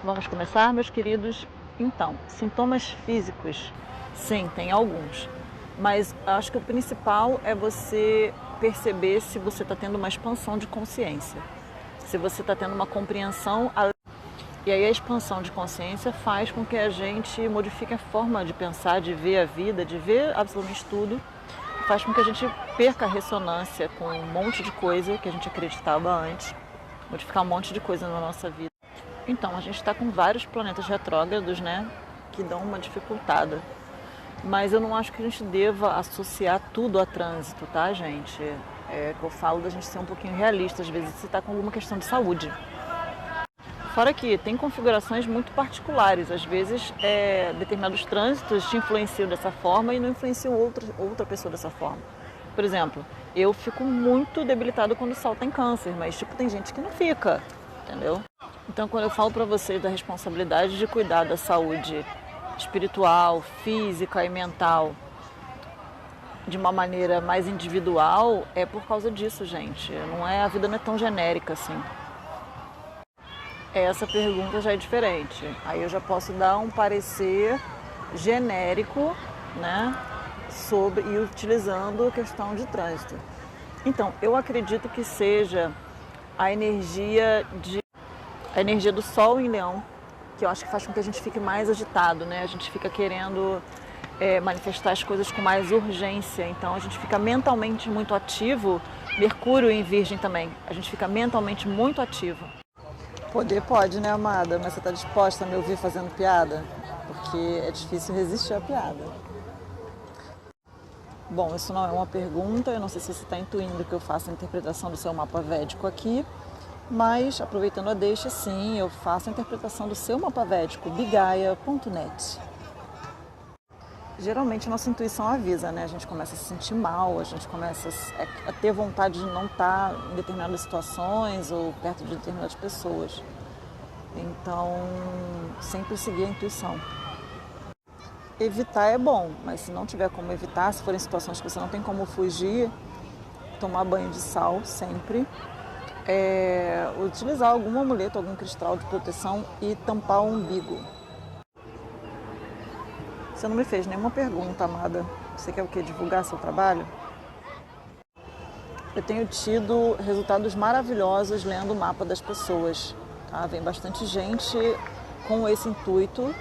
Vamos começar, meus queridos? Então, sintomas físicos, sim, tem alguns. Mas acho que o principal é você perceber se você está tendo uma expansão de consciência. Se você está tendo uma compreensão. E aí a expansão de consciência faz com que a gente modifique a forma de pensar, de ver a vida, de ver absolutamente tudo. Faz com que a gente perca a ressonância com um monte de coisa que a gente acreditava antes. Modificar um monte de coisa na nossa vida. Então, a gente está com vários planetas retrógrados, né, que dão uma dificultada. Mas eu não acho que a gente deva associar tudo a trânsito, tá, gente? É que eu falo da gente ser um pouquinho realista, às vezes você está com alguma questão de saúde. Fora que tem configurações muito particulares, às vezes determinados trânsitos te influenciam dessa forma e não influenciam outra pessoa dessa forma. Por exemplo, eu fico muito debilitado quando o sol tem câncer, mas tipo, tem gente que não fica, entendeu? Então, quando eu falo para vocês da responsabilidade de cuidar da saúde espiritual, física e mental de uma maneira mais individual, é por causa disso, gente. A vida não é tão genérica assim. Essa pergunta já é diferente. Aí eu já posso dar um parecer genérico, né, e utilizando a questão de trânsito. Então, eu acredito que seja a energia do Sol em Leão, que eu acho que faz com que a gente fique mais agitado, né? A gente fica querendo manifestar as coisas com mais urgência, então a gente fica mentalmente muito ativo. Mercúrio em Virgem também, a gente fica mentalmente muito ativo. Poder pode, né, amada? Mas você está disposta a me ouvir fazendo piada? Porque é difícil resistir à piada. Bom, isso não é uma pergunta, eu não sei se você está intuindo que eu faço a interpretação do seu mapa védico aqui, mas, aproveitando a deixa, sim, eu faço a interpretação do seu mapa védico, bigaia.net. Geralmente a nossa intuição avisa, né? A gente começa a se sentir mal, a gente começa a ter vontade de não estar em determinadas situações ou perto de determinadas pessoas. Então, sempre seguir a intuição. Evitar é bom, mas se não tiver como evitar, se forem situações que você não tem como fugir, tomar banho de sal sempre. Utilizar algum amuleto, algum cristal de proteção e tampar o umbigo. Você não me fez nenhuma pergunta, amada. Você quer o quê? Divulgar seu trabalho? Eu tenho tido resultados maravilhosos lendo o mapa das pessoas. Tá? Vem bastante gente com esse intuito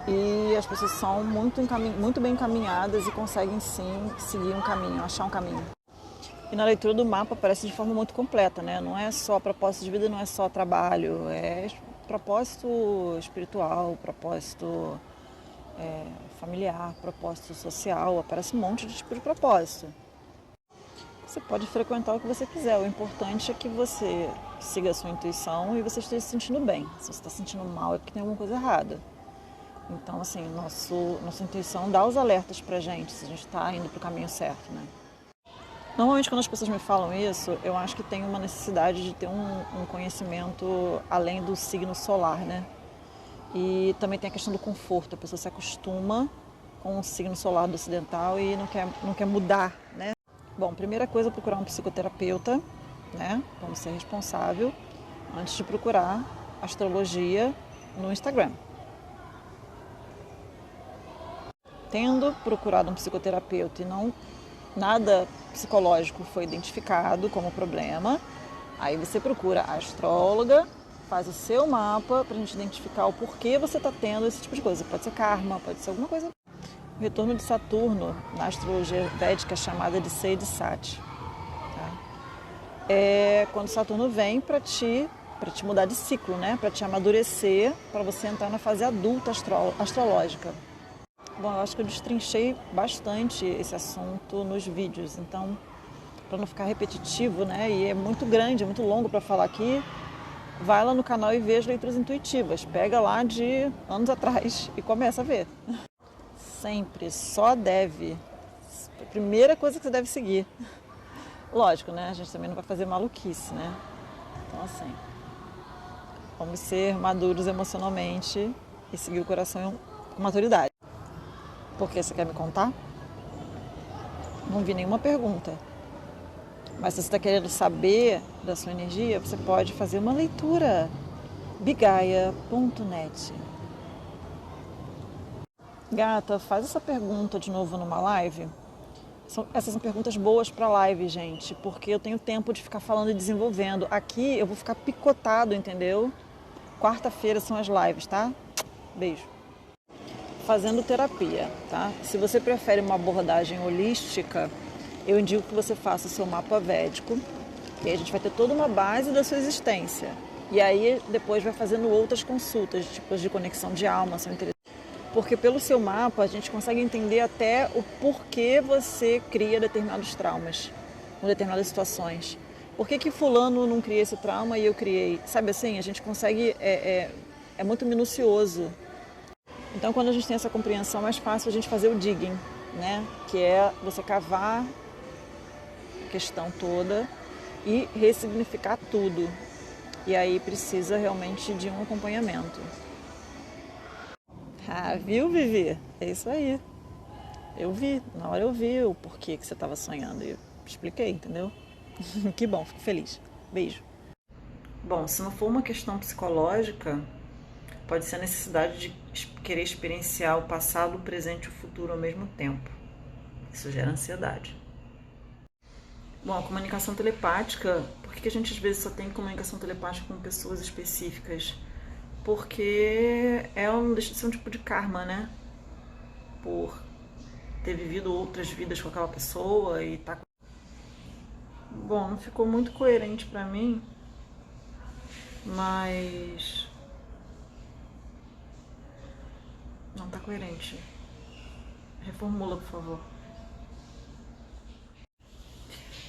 e as pessoas são muito bem encaminhadas e conseguem sim seguir um caminho, achar um caminho. E na leitura do mapa aparece de forma muito completa, né? Não é só propósito de vida, não é só trabalho, é propósito espiritual, propósito familiar, propósito social, aparece um monte de tipo de propósito. Você pode frequentar o que você quiser, o importante é que você siga a sua intuição e você esteja se sentindo bem. Se você está se sentindo mal é porque tem alguma coisa errada. Então, assim, nossa intuição dá os alertas pra gente se a gente está indo pro caminho certo, né? Normalmente, quando as pessoas me falam isso, eu acho que tem uma necessidade de ter um conhecimento além do signo solar, né? E também tem a questão do conforto. A pessoa se acostuma com o signo solar do ocidental e não quer mudar, né? Bom, primeira coisa, procurar um psicoterapeuta, né? Vamos ser responsável antes de procurar astrologia no Instagram. Tendo procurado um psicoterapeuta e nada psicológico foi identificado como problema, aí você procura a astróloga, faz o seu mapa para a gente identificar o porquê você está tendo esse tipo de coisa. Pode ser karma, pode ser alguma coisa. O retorno de Saturno na astrologia védica é chamada de Sade Sati. Tá? É quando Saturno vem para te mudar de ciclo, né? Para te amadurecer, para você entrar na fase adulta astrológica. Bom, eu acho que eu destrinchei bastante esse assunto nos vídeos, então, para não ficar repetitivo, né? E é muito grande, é muito longo para falar aqui, vai lá no canal e vê as leituras intuitivas. Pega lá de anos atrás e começa a ver. Sempre, só deve. A primeira coisa que você deve seguir. Lógico, né? A gente também não vai fazer maluquice, né? Então, assim, vamos ser maduros emocionalmente e seguir o coração com maturidade. Por que você quer me contar? Não vi nenhuma pergunta. Mas se você está querendo saber da sua energia, você pode fazer uma leitura. bigaia.net. Gata, faz essa pergunta de novo numa live. Essas são perguntas boas para live, gente, porque eu tenho tempo de ficar falando e desenvolvendo. Aqui eu vou ficar picotado, entendeu? Quarta-feira são as lives, tá? Beijo. Fazendo terapia, tá? Se você prefere uma abordagem holística, eu indico que você faça o seu mapa védico, e aí a gente vai ter toda uma base da sua existência. E aí depois vai fazendo outras consultas, tipos de conexão de alma, são interessantes. Porque pelo seu mapa a gente consegue entender até o porquê você cria determinados traumas, em determinadas situações. Por que fulano não cria esse trauma e eu criei? Sabe assim, a gente consegue, é muito minucioso. Então quando a gente tem essa compreensão é mais fácil a gente fazer o digging, né? Que é você cavar a questão toda e ressignificar tudo. E aí precisa realmente de um acompanhamento. Ah, viu, Vivi? É isso aí. Eu vi, na hora eu vi o porquê que você estava sonhando e eu expliquei, entendeu? Que bom, fico feliz. Beijo. Bom, se não for uma questão psicológica, pode ser a necessidade de querer experienciar o passado, o presente e o futuro ao mesmo tempo. Isso gera ansiedade. Bom, a comunicação telepática, por que a gente às vezes só tem comunicação telepática com pessoas específicas? Porque deixa de ser um tipo de karma, né? Por ter vivido outras vidas com aquela pessoa e tá... Bom, não ficou muito coerente pra mim, mas... Não tá coerente. Reformula, por favor.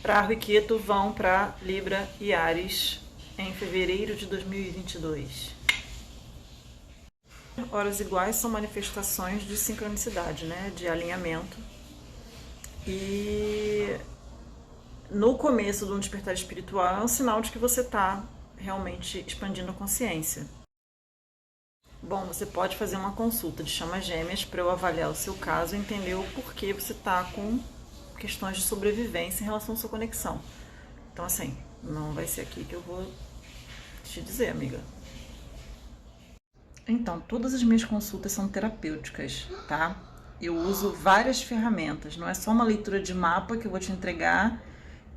Rahu e Ketu vão para Libra e Áries em fevereiro de 2022. Horas iguais são manifestações de sincronicidade, né? De alinhamento. E no começo de um despertar espiritual é um sinal de que você está realmente expandindo a consciência. Bom, você pode fazer uma consulta de chamas gêmeas para eu avaliar o seu caso e entender o porquê você está com questões de sobrevivência em relação à sua conexão. Então, assim, não vai ser aqui que eu vou te dizer, amiga. Então, todas as minhas consultas são terapêuticas, tá? Eu uso várias ferramentas, não é só uma leitura de mapa que eu vou te entregar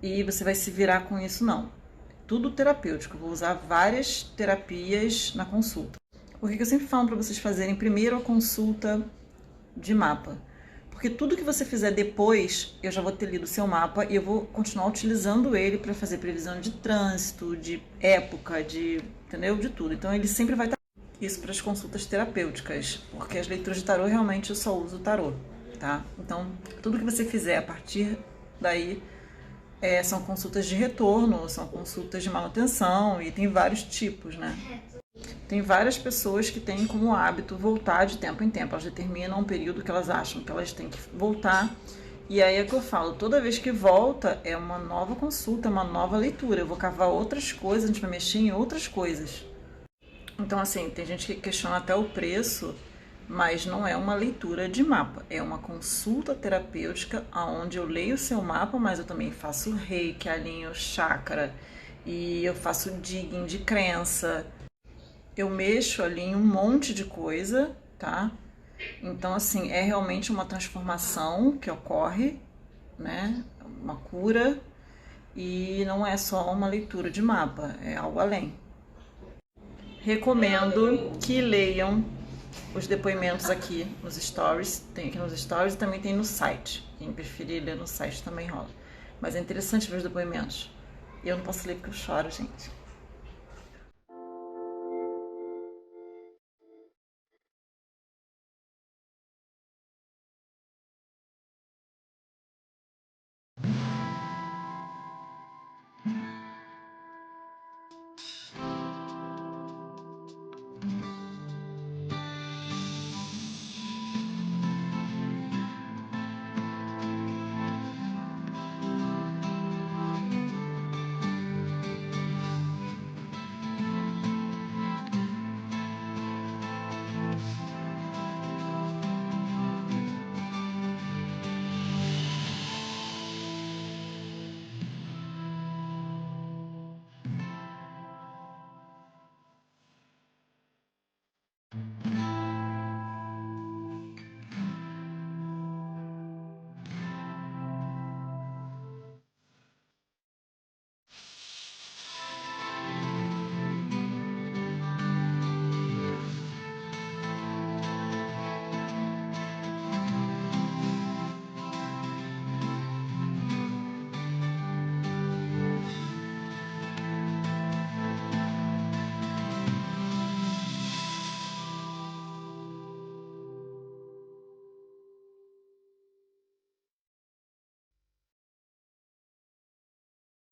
e você vai se virar com isso, não. Tudo terapêutico, eu vou usar várias terapias na consulta. Por que eu sempre falo para vocês fazerem primeiro a consulta de mapa? Porque tudo que você fizer depois, eu já vou ter lido o seu mapa e eu vou continuar utilizando ele para fazer previsão de trânsito, de época, entendeu? De tudo. Então ele sempre vai estar... Isso para as consultas terapêuticas, porque as leituras de tarô realmente eu só uso tarô, tá? Então, tudo que você fizer a partir daí são consultas de retorno, são consultas de manutenção e tem vários tipos, né? Tem várias pessoas que têm como hábito voltar de tempo em tempo. Elas determinam um período que elas acham que elas têm que voltar. E aí é que eu falo, toda vez que volta é uma nova consulta, é uma nova leitura. Eu vou cavar outras coisas, a gente vai mexer em outras coisas. Então, assim, tem gente que questiona até o preço, mas não é uma leitura de mapa. É uma consulta terapêutica onde eu leio o seu mapa, mas eu também faço reiki, alinho chakra e eu faço digging de crença. Eu mexo ali em um monte de coisa, tá? Então, assim, é realmente uma transformação que ocorre, né? Uma cura e não é só uma leitura de mapa, é algo além. Recomendo que leiam os depoimentos aqui nos stories, tem aqui nos stories e também tem no site. Quem preferir ler no site também rola. Mas é interessante ver os depoimentos. E eu não posso ler porque eu choro, gente.